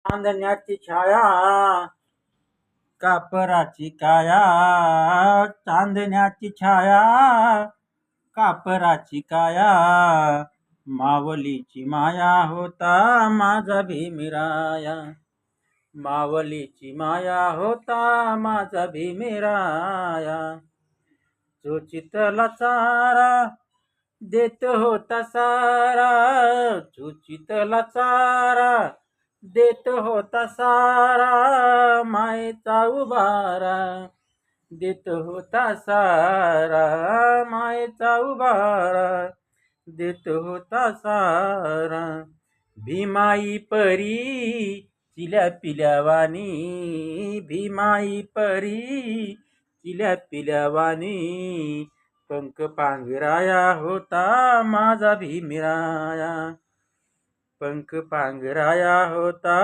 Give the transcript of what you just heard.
चांदण्याची छाया कापराची काया, चांदण्याची छाया कापराची काया, मावलीची माया होता माझा भीमराया, मावलीची माया होता माझा भीमराया. चोचितला चारा देत होता सारा, चोचितला चारा देत होता सारा, मायेचा उभारा देत होता सारा, मायेचा उभारा देत होता सारा. भीमाई परी चिल्या पिल्यावानी, भीमाई परी चिल्या पिल्यावानी, पंख पांघराया होता माझा भीमराया, पंख पांघराया होता